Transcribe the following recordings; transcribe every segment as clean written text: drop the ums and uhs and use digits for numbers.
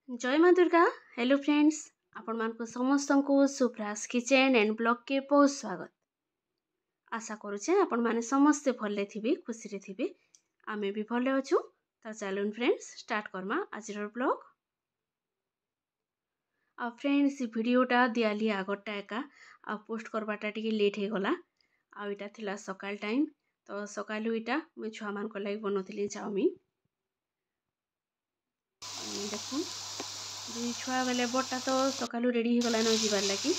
जय माँ Durga. Hello friends, आपण मानक समस्त को सुप्रास किचन एंड ब्लॉग के बहुत स्वागत। आशा करुचे आपण माने समस्ते भले थिबे, खुशी रे थिबे। आमे भी भले अछु। तो चलून फ्रेंड्स स्टार्ट करमा आज ब्लॉग। आ फ्रेंड्स वीडियोटा दियाली आगटा एका आ पोस्ट करबाटा टिके लेट हे गला। आ इटा थिला सकाल टाइम, तो सकालु इटा मु छुआ मान को लागि बनोथिली चाउमीन। देखो दुई छुआ बेले बटा तो सकालू रेडी हो गला न जीवार लगी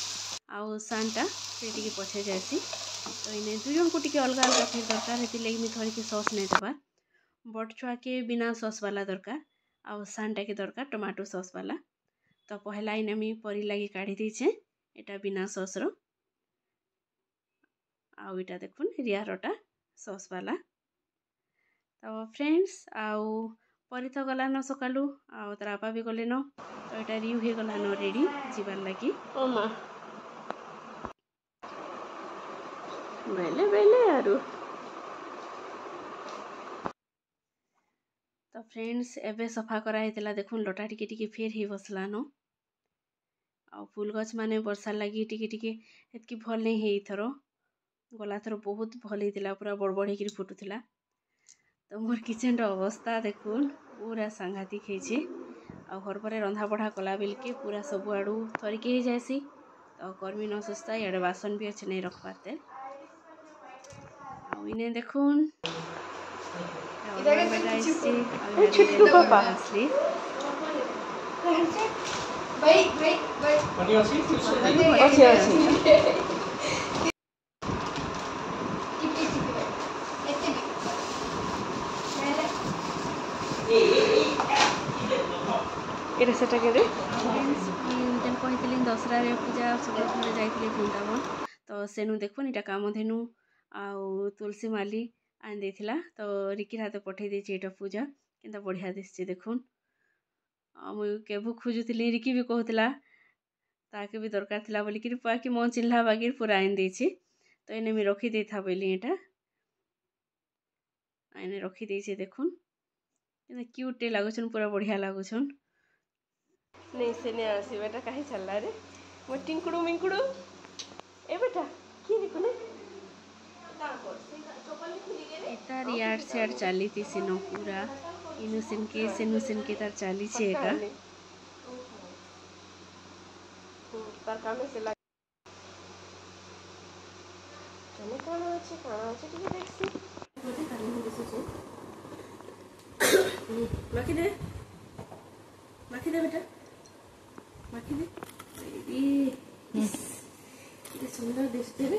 आउ सानटा से टिके पछे जासी। तो इने दुई जन को टिके अलग अलग फिर दरकार हेति लगी मी थोड़ी के सॉस नै दबा। बट छुआ के बिना सॉस वाला दरकार आउ सानटा के दरकार टमाटो सॉस वाला। तो पहला इने मी परी लगी काढी देछे एटा बिना सॉस रो। आउ इटा देखुन रियारोटा सॉस वाला। तो फ्रेंड्स आउ परी तो गला न सकालू आउ तार आपा भी गले न। तो एटा रियू हे गला न रेडी जीवार लगी। ओ मां बेले बेले आरु। तो फ्रेंड्स एबे सफा करा हेतला देखुन लोटा टिके टिके फेर हे बसला न। आ फूल गछ माने वर्षा लगी टिके टिके एतकी भल नै हे इथरो। गला थरो बहुत भल हेतिला, पूरा बड़बड़ हेकि फुटुथिला। तो मोर किचन रो अवस्था देखुन पूरा सांघातिक हेछि। आ घर पर रंधा बढ़ा कला बेल के पूरा सब आड़ू थरिके हे जायसी। तो कर्मी न सुस्ता याडे बासन भी अच्छे नहीं रख पाते। आ इने देखुन बेटा इससे पापा असली भाई भाई भाई पनी अच्छी एटा सेटा के दे जन कहितली दसरा रे पूजा सब घरे जाइतले वृंदावन। तो सेनु देखुन इटा काम धेनु आउ तुलसी माली आन देथिला। तो रिकी हाथ पठे देछि एटा पूजा किंता बढ़िया दिसछि देखुन। मु केबु खोजुथिली रिकी भी कहथिला ताके भी दरकार थिला बोली कि पाकी मन चिन्हला बागी पूरा आन देछि। तो एने मी रखी देथा बोली एटा एने रखी देछि देखुन किंता क्यूट लागुछन, पूरा बढ़िया लागुछन। नहीं से नहीं आसी बेटा कहीं चलला रे मो टिंकुड़ू मिंकुड़ू ए बेटा की निकुने एटा रियार सेड चाली थी सिनो पूरा इनुसिन के तार चाली छे एका तार कामे से लाग तने काना अछि टिके देखसी मोते काने दिसु छे माखी दे बेटा माखी दे ये सुंदर दिसते रे।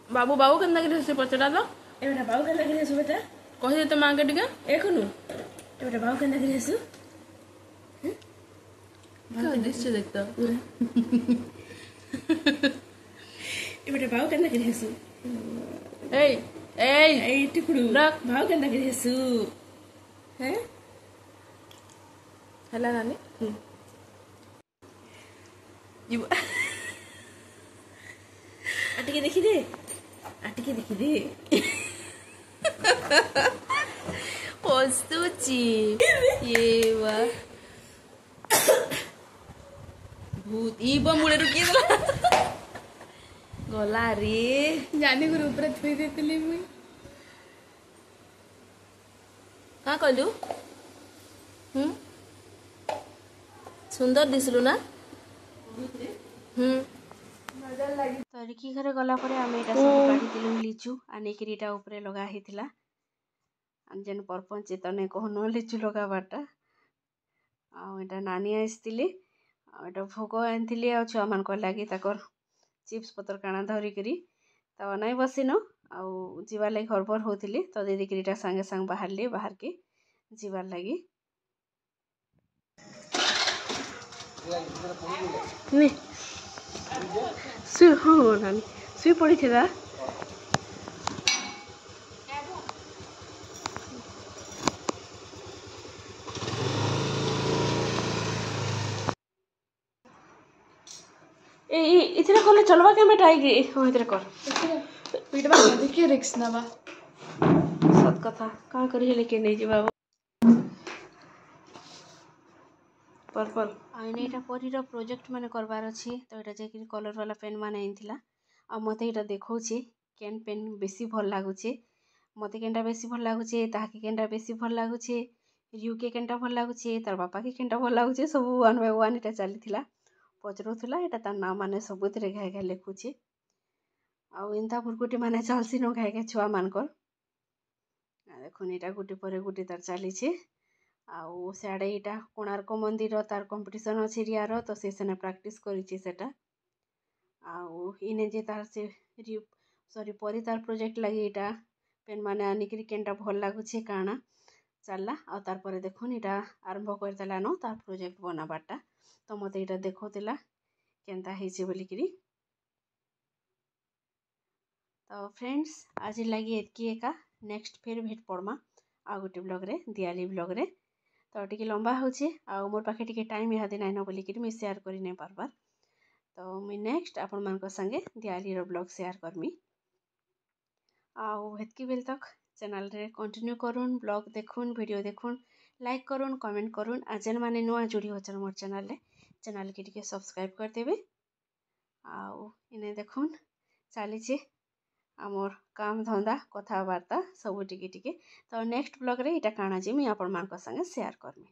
बाबू बाबू केंदा के से पचडा लो ए बेटा बाबू केंदा के हेसु बेटा कहि दे तो मां के टिके एखनु ए बेटा बाबू केंदा के हेसु का दृश्य देखता ए बेटा बाबू केंदा के हेसु ए ए ए टुकुडू रख बाबू केंदा के हेसु हैं हला नानी जीव आटिके देखी दे पोस्तुची ये वा भूत ई बमुळे रुकी गला रे जाने को ऊपर थोई देतले मुई का कहलु सुंदर दिसलु ना तो रिकी घरे गला परे आमे एटा सब काढी दिलु लिचू आने के एटा ऊपर लगा हेतिला जेन परपंच तने कहनो लिचू लगा बाटा आ एटा नानी आइसतिले आ एटा भोग आनथिले आ छुआ मान को लागी ताकर चिप्स पतर काना धरी करी तो नहीं बसिनो आ जीवार लगी हरबर होतिले। तो दीदी के एटा संगे संग बाहर के जीवार लगी ने हाँ नानी सुई पड़ी थे दा ए इथरे कोले चलवा के बेटा आइगे हां इथरे कर पीटबा देखिए रिक्स नबा सत कथा का करी लेके नहीं जी बाबू पर्पल आने एटा परीर प्रोजेक्ट माने करबार अछि तो एटा जे कि कलर वाला पेन माने आइथिला आ मते एटा देखौछि केन पेन बेसी भल लागुचे मते केनटा बेसी भल लागुचे ताहाके केनटा बेसी भल लागुचे रियू के केनटा भल लागुचे तार बापा के केनटा भल लागुचे सब 1 बाय 1 एटा चलीथिला पचरुथिला एटा तार नाम माने सबुतरे घाय घाय लेखुचे आ इंता फुरकुटी माने चलसी न घाय घाय छुआ मानकर देखुन एटा गुटी परे गुटी तार चलीछे आउ सियाड़े एटा कोणार्क मंदिर तार कंपटीशन अछि रियार तो से सेने प्रैक्टिस करिछि सेटा आउ इने जे तार से सॉरी परी तार प्रोजेक्ट लगी एटा पेन माने आनिकरी केनटा भल लागुछे काना चलला आ तार परे देखुन एटा आरंभ करतला न तार प्रोजेक्ट बनाबाटा तो मते एटा देखौतिला केनता हेछि बोलिकरी तो फ्रेंड्स आज लगी एतकी एका नेक्स्ट फिर भेट पड़मा आ गोटे ब्लॉग रे दियाली ब्लॉग रे तो टिके लंबा होचे आ मोर पाखे टिके टाइम इहादे नाइन बोलिकरी मुई शेयर करि नै पारबार तो मुई नेक्स्ट आपण मानक संगे दियाली रो ब्लॉग शेयर करमी आउ हेतकी बेल तक चैनल रे कंटिन्यू करूँ ब्लॉग देखुन वीडियो देखुन लाइक करूँ कमेंट करूँ आ जेन माने नुआ जोड़ी होचन मोर चैनल के टिके सब्सक्राइब कर देबे आउ इने देखुन चलीचे आमर काम धंदा कथबार्ता सब टिके टिके तो नेक्स्ट ब्लॉग रे इटा काना जे मुई आपण मानक संगे शेयर करमी।